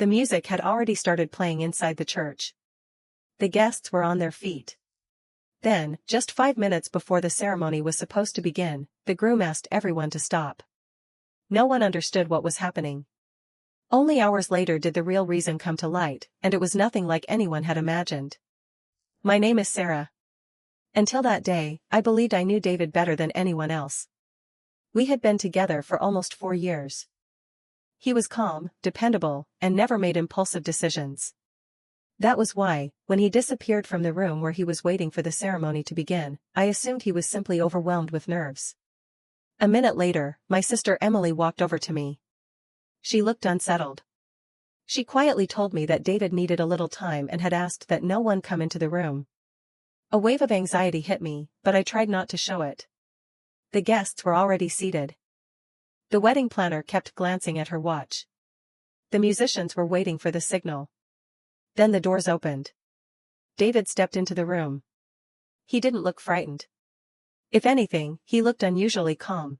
The music had already started playing inside the church. The guests were on their feet. Then, just 5 minutes before the ceremony was supposed to begin, the groom asked everyone to stop. No one understood what was happening. Only hours later did the real reason come to light, and it was nothing like anyone had imagined. My name is Sarah. Until that day, I believed I knew David better than anyone else. We had been together for almost 4 years. He was calm, dependable, and never made impulsive decisions. That was why, when he disappeared from the room where he was waiting for the ceremony to begin, I assumed he was simply overwhelmed with nerves. A minute later, my sister Emily walked over to me. She looked unsettled. She quietly told me that David needed a little time and had asked that no one come into the room. A wave of anxiety hit me, but I tried not to show it. The guests were already seated. The wedding planner kept glancing at her watch. The musicians were waiting for the signal. Then the doors opened. David stepped into the room. He didn't look frightened. If anything, he looked unusually calm.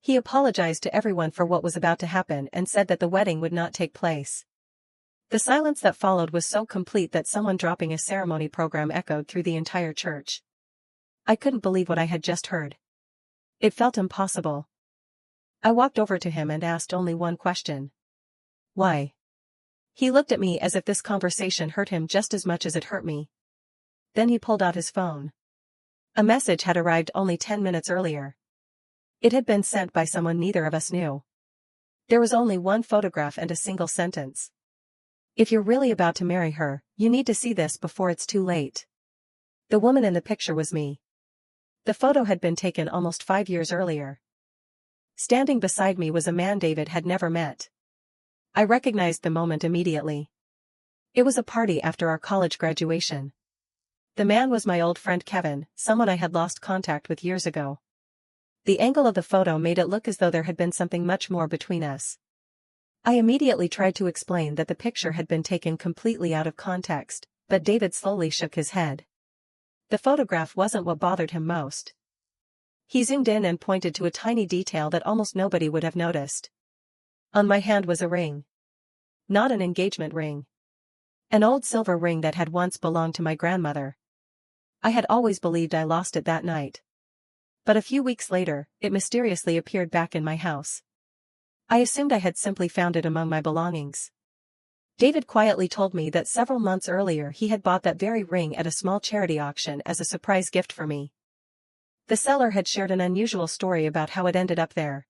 He apologized to everyone for what was about to happen and said that the wedding would not take place. The silence that followed was so complete that someone dropping a ceremony program echoed through the entire church. I couldn't believe what I had just heard. It felt impossible. I walked over to him and asked only one question. Why? He looked at me as if this conversation hurt him just as much as it hurt me. Then he pulled out his phone. A message had arrived only 10 minutes earlier. It had been sent by someone neither of us knew. There was only one photograph and a single sentence. If you're really about to marry her, you need to see this before it's too late. The woman in the picture was me. The photo had been taken almost 5 years earlier. Standing beside me was a man David had never met. I recognized the moment immediately. It was a party after our college graduation. The man was my old friend Kevin, someone I had lost contact with years ago. The angle of the photo made it look as though there had been something much more between us. I immediately tried to explain that the picture had been taken completely out of context, but David slowly shook his head. The photograph wasn't what bothered him most. He zoomed in and pointed to a tiny detail that almost nobody would have noticed. On my hand was a ring. Not an engagement ring. An old silver ring that had once belonged to my grandmother. I had always believed I lost it that night. But a few weeks later, it mysteriously appeared back in my house. I assumed I had simply found it among my belongings. David quietly told me that several months earlier he had bought that very ring at a small charity auction as a surprise gift for me. The seller had shared an unusual story about how it ended up there.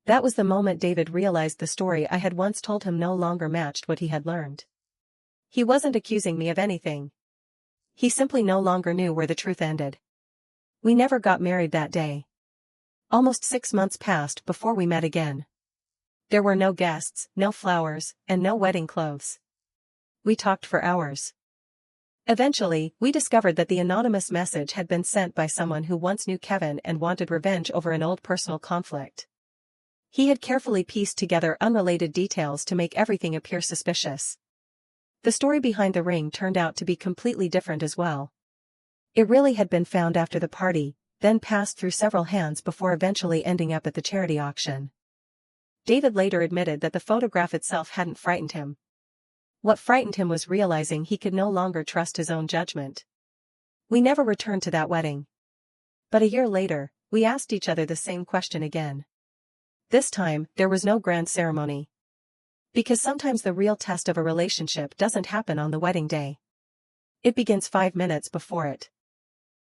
That was the moment David realized the story I had once told him no longer matched what he had learned. He wasn't accusing me of anything. He simply no longer knew where the truth ended. We never got married that day. Almost 6 months passed before we met again. There were no guests, no flowers, and no wedding clothes. We talked for hours. Eventually, we discovered that the anonymous message had been sent by someone who once knew Kevin and wanted revenge over an old personal conflict. He had carefully pieced together unrelated details to make everything appear suspicious. The story behind the ring turned out to be completely different as well. It really had been found after the party, then passed through several hands before eventually ending up at the charity auction. David later admitted that the photograph itself hadn't frightened him. What frightened him was realizing he could no longer trust his own judgment. We never returned to that wedding. But a year later, we asked each other the same question again. This time, there was no grand ceremony. Because sometimes the real test of a relationship doesn't happen on the wedding day. It begins 5 minutes before it.